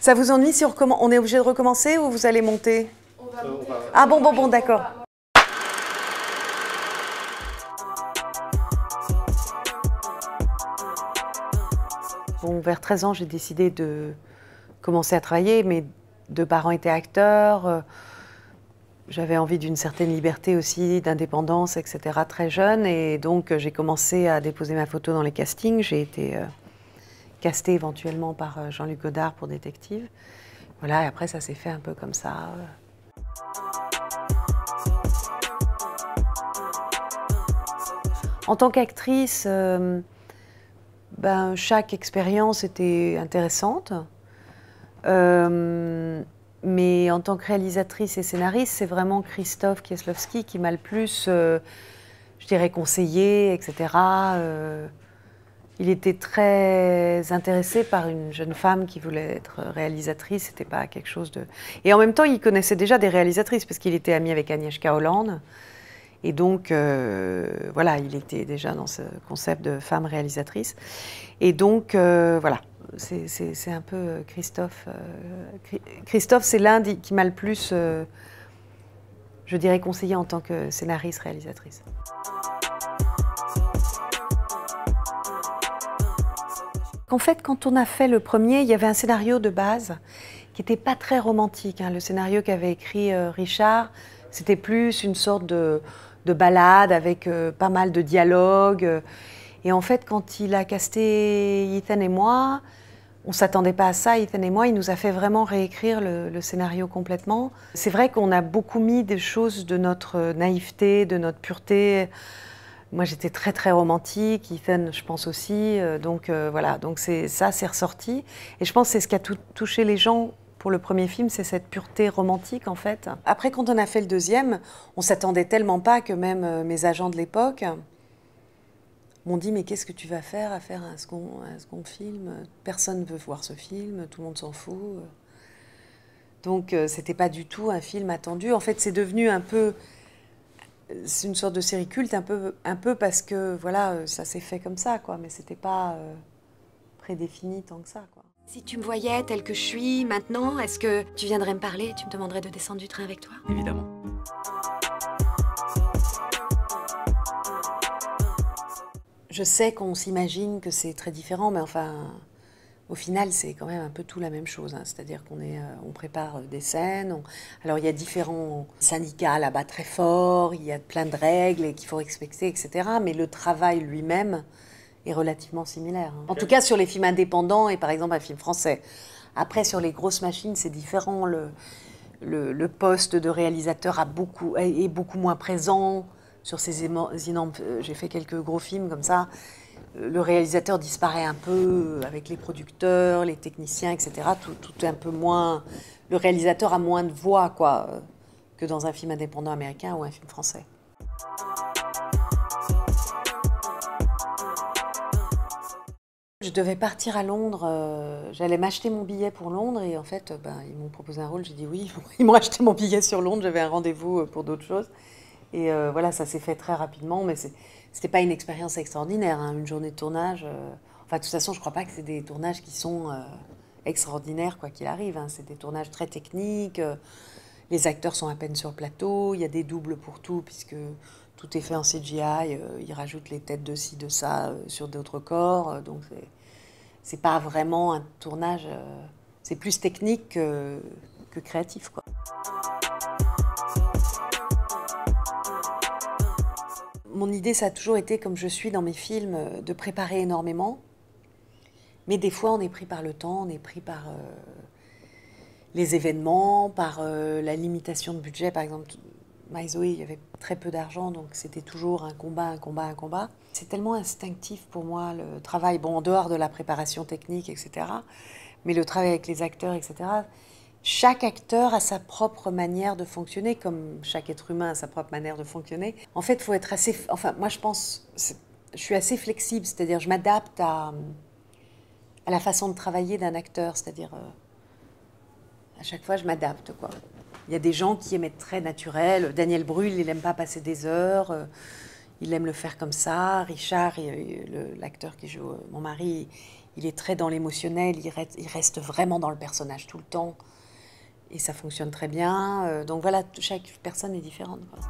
Ça vous ennuie si on est obligé de recommencer ou vous allez monter? On va monter. Ah bon, d'accord. Bon, vers 13 ans, j'ai décidé de commencer à travailler. Mes deux parents étaient acteurs. J'avais envie d'une certaine liberté aussi, d'indépendance, etc. très jeune. Et donc, j'ai commencé à déposer ma photo dans les castings. J'ai été castée éventuellement par Jean-Luc Godard pour Détective. Voilà, et après, ça s'est fait un peu comme ça. En tant qu'actrice, chaque expérience était intéressante. Mais en tant que réalisatrice et scénariste, c'est vraiment Krzysztof Kieślowski qui m'a le plus, je dirais, conseillé, etc. Il était très intéressé par une jeune femme qui voulait être réalisatrice. C'était pas quelque chose de... Et en même temps, il connaissait déjà des réalisatrices parce qu'il était ami avec Agnieszka Holland. Et donc, voilà, il était déjà dans ce concept de femme réalisatrice. Et donc, voilà, c'est un peu Krzysztof. Krzysztof, c'est l'un qui m'a le plus, je dirais, conseillé en tant que scénariste, réalisatrice. En fait, quand on a fait le premier, il y avait un scénario de base qui n'était pas très romantique. Hein. Le scénario qu'avait écrit Richard, c'était plus une sorte de ballade avec pas mal de dialogues. Et en fait, quand il a casté Ethan et moi, on ne s'attendait pas à ça. Ethan et moi, il nous a fait vraiment réécrire le scénario complètement. C'est vrai qu'on a beaucoup mis des choses de notre naïveté, de notre pureté. Moi, j'étais très, très romantique. Ethan, je pense aussi. Donc, voilà. Donc, ça, c'est ressorti. Et je pense que c'est ce qui a touché les gens pour le premier film, c'est cette pureté romantique, en fait. Après, quand on a fait le deuxième, on s'attendait tellement pas que même mes agents de l'époque m'ont dit « Mais qu'est-ce que tu vas faire à faire un second film? Personne ne veut voir ce film, tout le monde s'en fout. » Donc, c'était pas du tout un film attendu. En fait, c'est devenu un peu... C'est une sorte de série culte, un peu parce que, voilà, ça s'est fait comme ça, quoi. Mais c'était pas prédéfini tant que ça, quoi. Si tu me voyais telle que je suis maintenant, est-ce que tu viendrais me parler? Tu me demanderais de descendre du train avec toi? Évidemment. Je sais qu'on s'imagine que c'est très différent, mais enfin, au final, c'est quand même un peu tout la même chose. Hein. C'est-à-dire on prépare des scènes. Alors, il y a différents syndicats là-bas très forts, il y a plein de règles qu'il faut respecter, etc. Mais le travail lui-même est relativement similaire. Hein. En tout cas, sur les films indépendants et par exemple un film français. Après, sur les grosses machines, c'est différent. Le poste de réalisateur est beaucoup moins présent. Sur ces énormes... J'ai fait quelques gros films comme ça. Le réalisateur disparaît un peu avec les producteurs, les techniciens, etc. Tout est un peu moins... Le réalisateur a moins de voix, quoi, que dans un film indépendant américain ou un film français. Je devais partir à Londres, j'allais m'acheter mon billet pour Londres et en fait, ils m'ont proposé un rôle, j'ai dit oui. Ils m'ont acheté mon billet sur Londres, j'avais un rendez-vous pour d'autres choses. Et voilà, ça s'est fait très rapidement, mais c'était pas une expérience extraordinaire, hein, une journée de tournage. Enfin, de toute façon, je crois pas que c'est des tournages qui sont extraordinaires, quoi qu'il arrive. Hein. C'est des tournages très techniques, les acteurs sont à peine sur le plateau, il y a des doubles pour tout, puisque tout est fait en CGI, ils rajoutent les têtes de ci, de ça sur d'autres corps, donc c'est pas vraiment un tournage, c'est plus technique que créatif, quoi. Mon idée, ça a toujours été, comme je suis dans mes films, de préparer énormément, mais des fois on est pris par le temps, on est pris par les événements, par la limitation de budget, par exemple. My Zoé, il y avait très peu d'argent, donc c'était toujours un combat, un combat, un combat. C'est tellement instinctif pour moi, le travail, bon, en dehors de la préparation technique, etc., mais le travail avec les acteurs, etc., chaque acteur a sa propre manière de fonctionner, comme chaque être humain a sa propre manière de fonctionner. En fait, il faut être assez... Enfin, moi, je pense... Je suis assez flexible, c'est-à-dire je m'adapte à la façon de travailler d'un acteur, c'est-à-dire... à chaque fois, je m'adapte, quoi. Il y a des gens qui aiment être très naturels. Daniel Brühl, il n'aime pas passer des heures. Il aime le faire comme ça. Richard, l'acteur qui joue mon mari, il est très dans l'émotionnel, il reste vraiment dans le personnage tout le temps. Et ça fonctionne très bien. Donc voilà, chaque personne est différente, quoi.